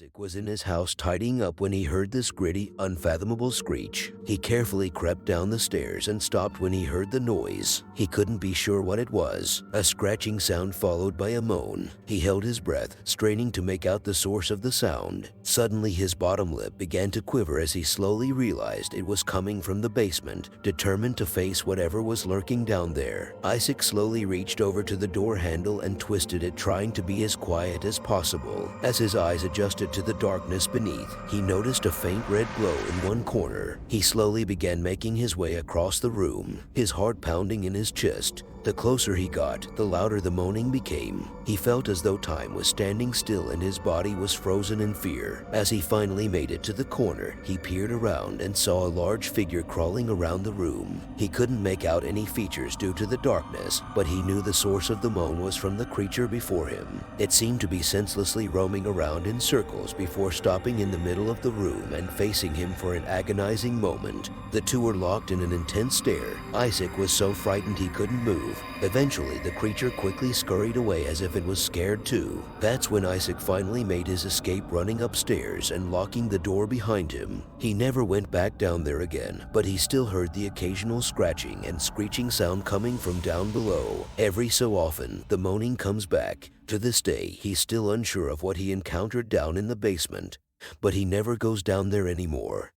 Isaac was in his house tidying up when he heard this gritty, unfathomable screech. He carefully crept down the stairs and stopped when he heard the noise. He couldn't be sure what it was. A scratching sound followed by a moan. He held his breath, straining to make out the source of the sound. Suddenly, his bottom lip began to quiver as he slowly realized it was coming from the basement. Determined to face whatever was lurking down there, Isaac slowly reached over to the door handle and twisted it, trying to be as quiet as possible. As his eyes adjusted to the darkness beneath, he noticed a faint red glow in one corner. He slowly began making his way across the room, his heart pounding in his chest. The closer he got, the louder the moaning became. He felt as though time was standing still and his body was frozen in fear. As he finally made it to the corner, he peered around and saw a large figure crawling around the room. He couldn't make out any features due to the darkness, but he knew the source of the moan was from the creature before him. It seemed to be senselessly roaming around in circles before stopping in the middle of the room and facing him for an agonizing moment. The two were locked in an intense stare. Isaac was so frightened he couldn't move. Eventually, the creature quickly scurried away as if it was scared too. That's when Isaac finally made his escape, running upstairs and locking the door behind him. He never went back down there again, but he still heard the occasional scratching and screeching sound coming from down below. Every so often, the moaning comes back. To this day, he's still unsure of what he encountered down in the basement, but he never goes down there anymore.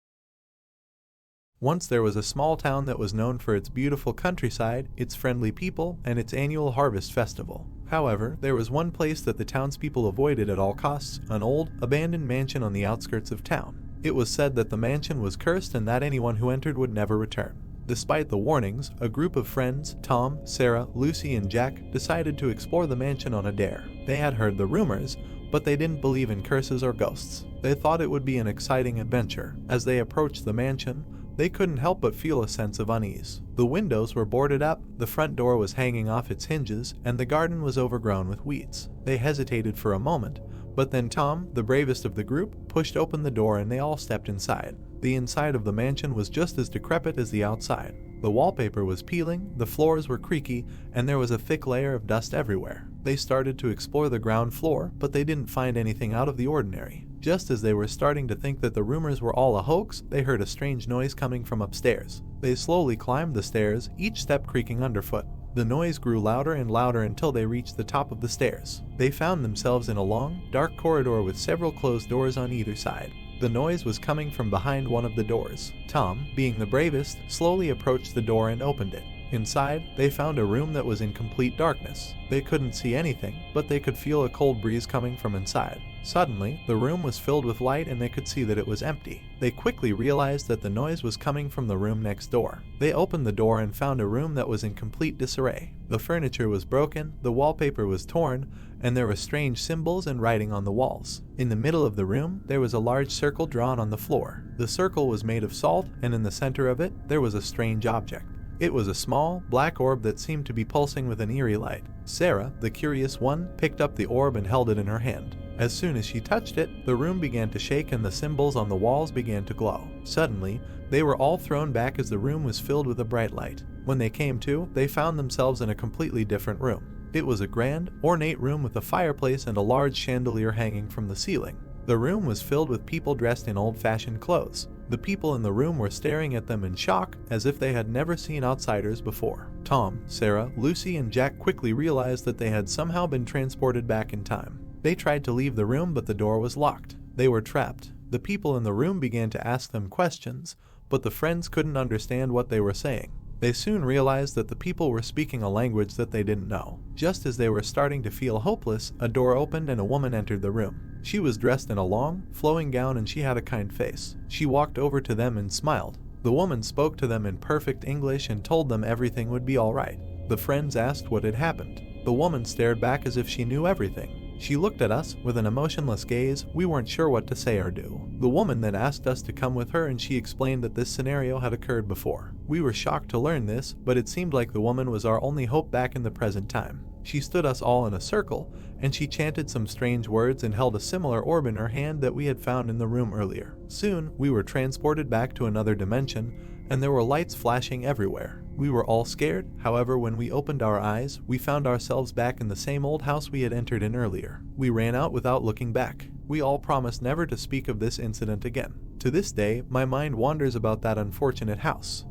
Once there was a small town that was known for its beautiful countryside, its friendly people, and its annual harvest festival. However, there was one place that the townspeople avoided at all costs, an old, abandoned mansion on the outskirts of town. It was said that the mansion was cursed and that anyone who entered would never return. Despite the warnings, a group of friends, Tom, Sarah, Lucy, and Jack, decided to explore the mansion on a dare. They had heard the rumors, but they didn't believe in curses or ghosts. They thought it would be an exciting adventure. As they approached the mansion, they couldn't help but feel a sense of unease. The windows were boarded up, the front door was hanging off its hinges, and the garden was overgrown with weeds. They hesitated for a moment, but then Tom, the bravest of the group, pushed open the door and they all stepped inside. The inside of the mansion was just as decrepit as the outside. The wallpaper was peeling, the floors were creaky, and there was a thick layer of dust everywhere. They started to explore the ground floor, but they didn't find anything out of the ordinary. Just as they were starting to think that the rumors were all a hoax, they heard a strange noise coming from upstairs. They slowly climbed the stairs, each step creaking underfoot. The noise grew louder and louder until they reached the top of the stairs. They found themselves in a long, dark corridor with several closed doors on either side. The noise was coming from behind one of the doors. Tom, being the bravest, slowly approached the door and opened it. Inside, they found a room that was in complete darkness. They couldn't see anything, but they could feel a cold breeze coming from inside. Suddenly, the room was filled with light and they could see that it was empty. They quickly realized that the noise was coming from the room next door. They opened the door and found a room that was in complete disarray. The furniture was broken, the wallpaper was torn, and there were strange symbols and writing on the walls. In the middle of the room, there was a large circle drawn on the floor. The circle was made of salt, and in the center of it, there was a strange object. It was a small, black orb that seemed to be pulsing with an eerie light. Sarah, the curious one, picked up the orb and held it in her hand. As soon as she touched it, the room began to shake and the symbols on the walls began to glow. Suddenly, they were all thrown back as the room was filled with a bright light. When they came to, they found themselves in a completely different room. It was a grand, ornate room with a fireplace and a large chandelier hanging from the ceiling. The room was filled with people dressed in old-fashioned clothes. The people in the room were staring at them in shock, as if they had never seen outsiders before. Tom, Sarah, Lucy, and Jack quickly realized that they had somehow been transported back in time. They tried to leave the room, but the door was locked. They were trapped. The people in the room began to ask them questions, but the friends couldn't understand what they were saying. They soon realized that the people were speaking a language that they didn't know. Just as they were starting to feel hopeless, a door opened and a woman entered the room. She was dressed in a long, flowing gown and she had a kind face. She walked over to them and smiled. The woman spoke to them in perfect English and told them everything would be all right. The friends asked what had happened. The woman stared back as if she knew everything. She looked at us with an emotionless gaze. We weren't sure what to say or do. The woman then asked us to come with her and she explained that this scenario had occurred before. We were shocked to learn this, but it seemed like the woman was our only hope back in the present time. She stood us all in a circle, and she chanted some strange words and held a similar orb in her hand that we had found in the room earlier. Soon, we were transported back to another dimension, and there were lights flashing everywhere. We were all scared. However, when we opened our eyes, we found ourselves back in the same old house we had entered in earlier. We ran out without looking back. We all promised never to speak of this incident again. To this day, my mind wanders about that unfortunate house.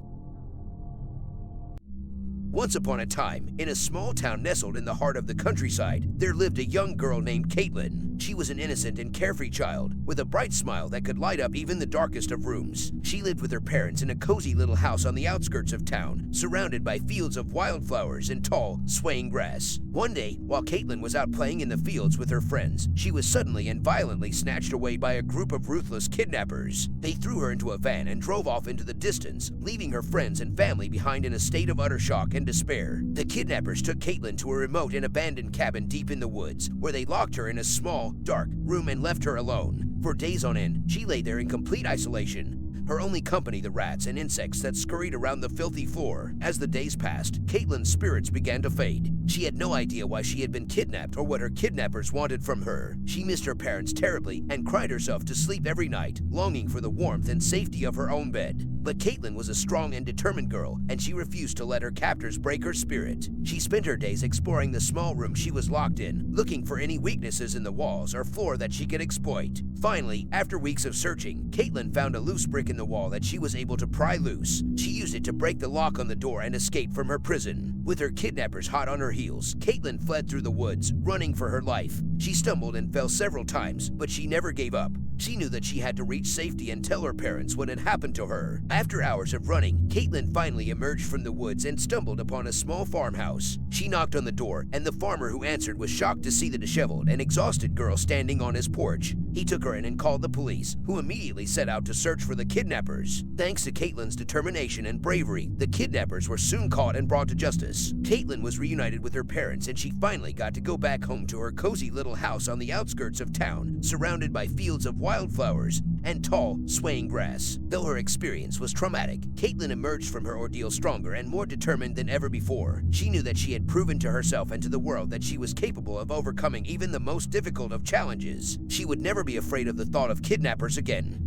Once upon a time, in a small town nestled in the heart of the countryside, there lived a young girl named Caitlin. She was an innocent and carefree child, with a bright smile that could light up even the darkest of rooms. She lived with her parents in a cozy little house on the outskirts of town, surrounded by fields of wildflowers and tall, swaying grass. One day, while Caitlin was out playing in the fields with her friends, she was suddenly and violently snatched away by a group of ruthless kidnappers. They threw her into a van and drove off into the distance, leaving her friends and family behind in a state of utter shock and despair. The kidnappers took Caitlin to a remote and abandoned cabin deep in the woods, where they locked her in a small, dark room and left her alone. For days on end, she lay there in complete isolation. Her only company the rats and insects that scurried around the filthy floor. As the days passed, Caitlin's spirits began to fade. She had no idea why she had been kidnapped or what her kidnappers wanted from her. She missed her parents terribly and cried herself to sleep every night, longing for the warmth and safety of her own bed. But Caitlin was a strong and determined girl, and she refused to let her captors break her spirit. She spent her days exploring the small room she was locked in, looking for any weaknesses in the walls or floor that she could exploit. Finally, after weeks of searching, Caitlin found a loose brick in the wall that she was able to pry loose. She used it to break the lock on the door and escape from her prison. With her kidnappers hot on her heels, Caitlin fled through the woods, running for her life. She stumbled and fell several times, but she never gave up. She knew that she had to reach safety and tell her parents what had happened to her. After hours of running, Caitlin finally emerged from the woods and stumbled upon a small farmhouse. She knocked on the door, and the farmer who answered was shocked to see the disheveled and exhausted girl standing on his porch. He took her in and called the police, who immediately set out to search for the kidnappers. Thanks to Caitlin's determination and bravery, the kidnappers were soon caught and brought to justice. Caitlin was reunited with her parents, and she finally got to go back home to her cozy little house on the outskirts of town, surrounded by fields of wildflowers and tall, swaying grass. Though her experience was traumatic, Caitlin emerged from her ordeal stronger and more determined than ever before. She knew that she had proven to herself and to the world that she was capable of overcoming even the most difficult of challenges. She would never be afraid of the thought of kidnappers again.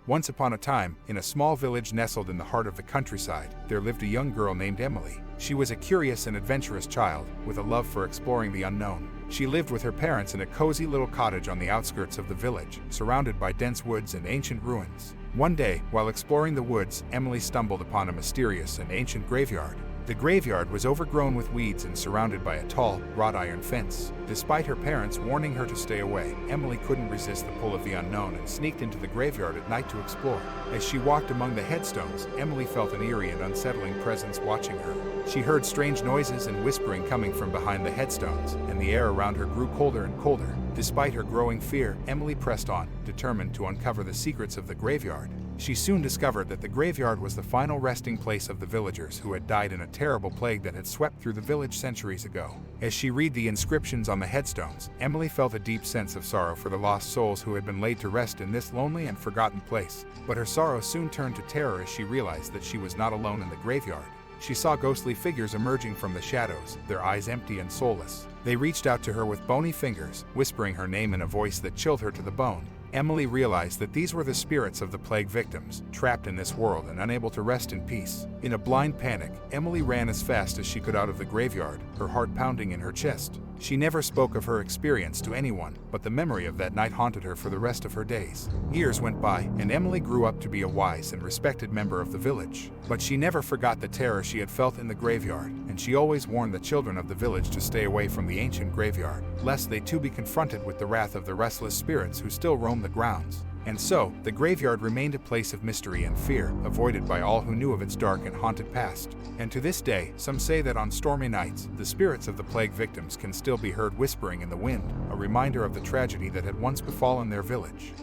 Once upon a time, in a small village nestled in the heart of the countryside, there lived a young girl named Emily. She was a curious and adventurous child, with a love for exploring the unknown. She lived with her parents in a cozy little cottage on the outskirts of the village, surrounded by dense woods and ancient ruins. One day, while exploring the woods, Emily stumbled upon a mysterious and ancient graveyard. The graveyard was overgrown with weeds and surrounded by a tall, wrought iron fence. Despite her parents warning her to stay away, Emily couldn't resist the pull of the unknown and sneaked into the graveyard at night to explore. As she walked among the headstones, Emily felt an eerie and unsettling presence watching her. She heard strange noises and whispering coming from behind the headstones, and the air around her grew colder and colder. Despite her growing fear, Emily pressed on, determined to uncover the secrets of the graveyard. She soon discovered that the graveyard was the final resting place of the villagers who had died in a terrible plague that had swept through the village centuries ago. As she read the inscriptions on the headstones, Emily felt a deep sense of sorrow for the lost souls who had been laid to rest in this lonely and forgotten place. But her sorrow soon turned to terror as she realized that she was not alone in the graveyard. She saw ghostly figures emerging from the shadows, their eyes empty and soulless. They reached out to her with bony fingers, whispering her name in a voice that chilled her to the bone. Emily realized that these were the spirits of the plague victims, trapped in this world and unable to rest in peace. In a blind panic, Emily ran as fast as she could out of the graveyard, her heart pounding in her chest. She never spoke of her experience to anyone, but the memory of that night haunted her for the rest of her days. Years went by, and Emily grew up to be a wise and respected member of the village. But she never forgot the terror she had felt in the graveyard, and she always warned the children of the village to stay away from the ancient graveyard, lest they too be confronted with the wrath of the restless spirits who still roam the grounds. And so, the graveyard remained a place of mystery and fear, avoided by all who knew of its dark and haunted past. And to this day, some say that on stormy nights, the spirits of the plague victims can still be heard whispering in the wind, a reminder of the tragedy that had once befallen their village.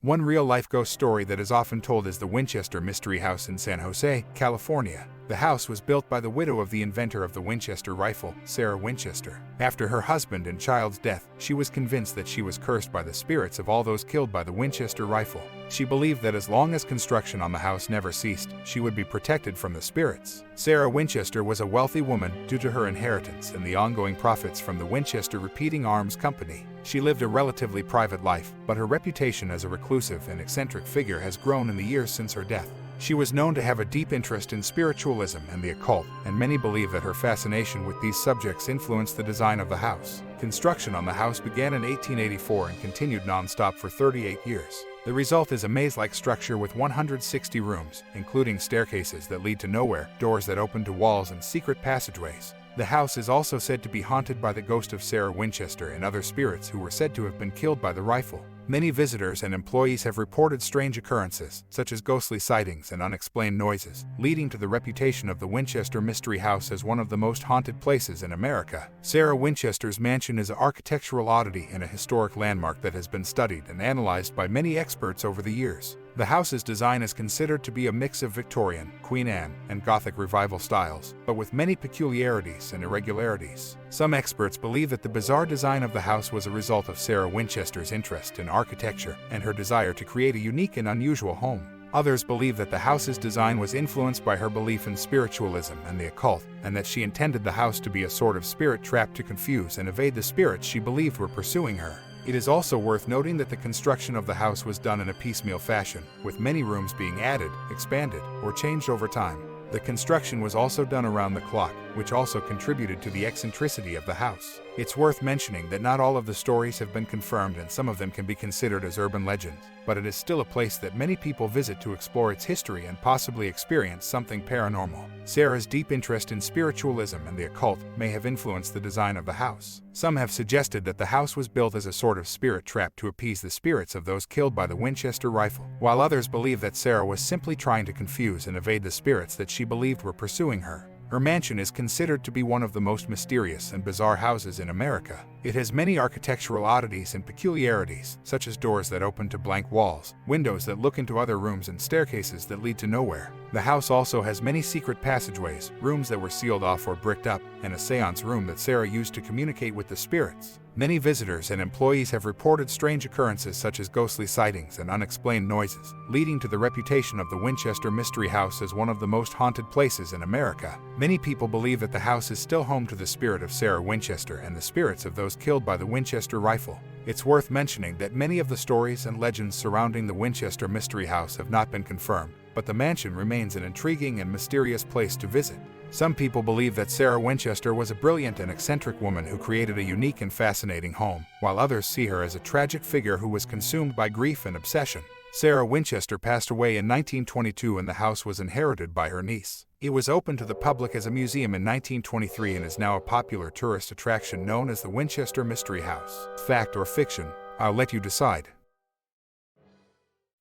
One real-life ghost story that is often told is the Winchester Mystery House in San Jose, California. The house was built by the widow of the inventor of the Winchester rifle, Sarah Winchester. After her husband and child's death, she was convinced that she was cursed by the spirits of all those killed by the Winchester rifle. She believed that as long as construction on the house never ceased, she would be protected from the spirits. Sarah Winchester was a wealthy woman due to her inheritance and the ongoing profits from the Winchester Repeating Arms Company. She lived a relatively private life, but her reputation as a reclusive and eccentric figure has grown in the years since her death. She was known to have a deep interest in spiritualism and the occult, and many believe that her fascination with these subjects influenced the design of the house. Construction on the house began in 1884 and continued non-stop for 38 years. The result is a maze-like structure with 160 rooms, including staircases that lead to nowhere, doors that open to walls, and secret passageways. The house is also said to be haunted by the ghost of Sarah Winchester and other spirits who were said to have been killed by the rifle. Many visitors and employees have reported strange occurrences, such as ghostly sightings and unexplained noises, leading to the reputation of the Winchester Mystery House as one of the most haunted places in America. Sarah Winchester's mansion is an architectural oddity and a historic landmark that has been studied and analyzed by many experts over the years. The house's design is considered to be a mix of Victorian, Queen Anne, and Gothic Revival styles, but with many peculiarities and irregularities. Some experts believe that the bizarre design of the house was a result of Sarah Winchester's interest in architecture and her desire to create a unique and unusual home. Others believe that the house's design was influenced by her belief in spiritualism and the occult, and that she intended the house to be a sort of spirit trap to confuse and evade the spirits she believed were pursuing her. It is also worth noting that the construction of the house was done in a piecemeal fashion, with many rooms being added, expanded, or changed over time. The construction was also done around the clock, which also contributed to the eccentricity of the house. It's worth mentioning that not all of the stories have been confirmed and some of them can be considered as urban legends, but it is still a place that many people visit to explore its history and possibly experience something paranormal. Sarah's deep interest in spiritualism and the occult may have influenced the design of the house. Some have suggested that the house was built as a sort of spirit trap to appease the spirits of those killed by the Winchester rifle, while others believe that Sarah was simply trying to confuse and evade the spirits that she believed were pursuing her. Her mansion is considered to be one of the most mysterious and bizarre houses in America. It has many architectural oddities and peculiarities, such as doors that open to blank walls, windows that look into other rooms, and staircases that lead to nowhere. The house also has many secret passageways, rooms that were sealed off or bricked up, and a seance room that Sarah used to communicate with the spirits. Many visitors and employees have reported strange occurrences such as ghostly sightings and unexplained noises, leading to the reputation of the Winchester Mystery House as one of the most haunted places in America. Many people believe that the house is still home to the spirit of Sarah Winchester and the spirits of those killed by the Winchester rifle. It's worth mentioning that many of the stories and legends surrounding the Winchester Mystery House have not been confirmed, but the mansion remains an intriguing and mysterious place to visit. Some people believe that Sarah Winchester was a brilliant and eccentric woman who created a unique and fascinating home, while others see her as a tragic figure who was consumed by grief and obsession. Sarah Winchester passed away in 1922 and the house was inherited by her niece. It was opened to the public as a museum in 1923 and is now a popular tourist attraction known as the Winchester Mystery House. Fact or fiction? I'll let you decide.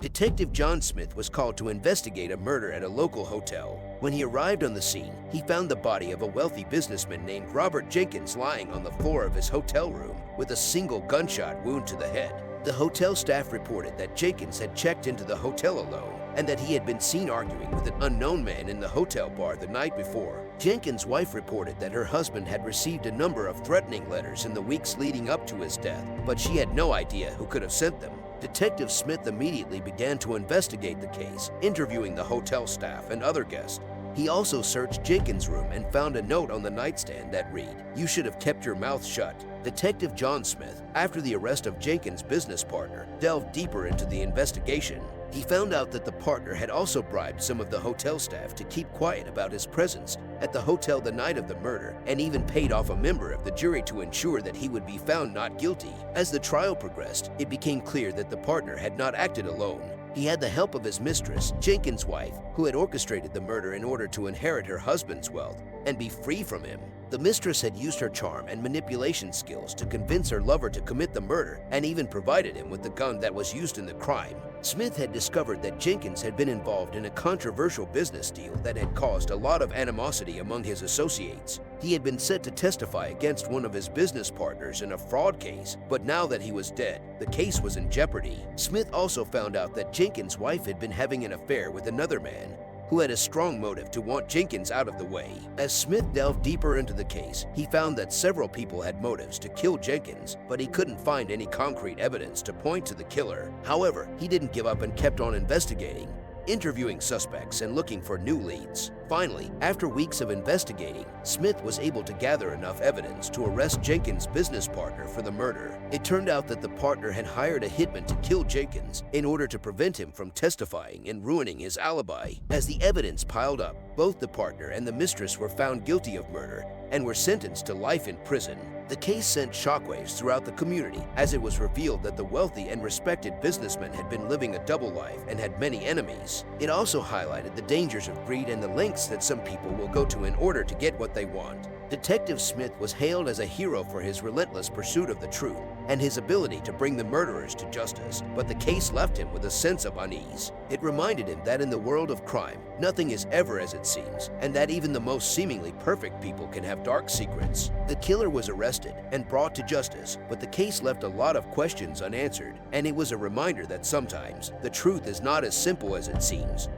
Detective John Smith was called to investigate a murder at a local hotel. When he arrived on the scene, he found the body of a wealthy businessman named Robert Jenkins lying on the floor of his hotel room with a single gunshot wound to the head. The hotel staff reported that Jenkins had checked into the hotel alone and that he had been seen arguing with an unknown man in the hotel bar the night before. Jenkins' wife reported that her husband had received a number of threatening letters in the weeks leading up to his death, but she had no idea who could have sent them. Detective Smith immediately began to investigate the case, interviewing the hotel staff and other guests. He also searched Jenkins' room and found a note on the nightstand that read, "You should have kept your mouth shut." Detective John Smith, after the arrest of Jenkins' business partner, delved deeper into the investigation. He found out that the partner had also bribed some of the hotel staff to keep quiet about his presence at the hotel the night of the murder, and even paid off a member of the jury to ensure that he would be found not guilty. As the trial progressed, it became clear that the partner had not acted alone. He had the help of his mistress, Jenkins' wife, who had orchestrated the murder in order to inherit her husband's wealth and be free from him. The mistress had used her charm and manipulation skills to convince her lover to commit the murder and even provided him with the gun that was used in the crime. Smith had discovered that Jenkins had been involved in a controversial business deal that had caused a lot of animosity among his associates. He had been set to testify against one of his business partners in a fraud case, but now that he was dead, the case was in jeopardy. Smith also found out that Jenkins' wife had been having an affair with another man who had a strong motive to want Jenkins out of the way. As Smith delved deeper into the case, he found that several people had motives to kill Jenkins, but he couldn't find any concrete evidence to point to the killer. However, he didn't give up and kept on investigating. interviewing suspects and looking for new leads. Finally, after weeks of investigating, Smith was able to gather enough evidence to arrest Jenkins' business partner for the murder. It turned out that the partner had hired a hitman to kill Jenkins in order to prevent him from testifying and ruining his alibi. As the evidence piled up, both the partner and the mistress were found guilty of murder and were sentenced to life in prison. The case sent shockwaves throughout the community as it was revealed that the wealthy and respected businessman had been living a double life and had many enemies. It also highlighted the dangers of greed and the lengths that some people will go to in order to get what they want. Detective Smith was hailed as a hero for his relentless pursuit of the truth and his ability to bring the murderers to justice, but the case left him with a sense of unease. It reminded him that in the world of crime, nothing is ever as it seems, and that even the most seemingly perfect people can have dark secrets. The killer was arrested and brought to justice, but the case left a lot of questions unanswered, and it was a reminder that sometimes the truth is not as simple as it seems.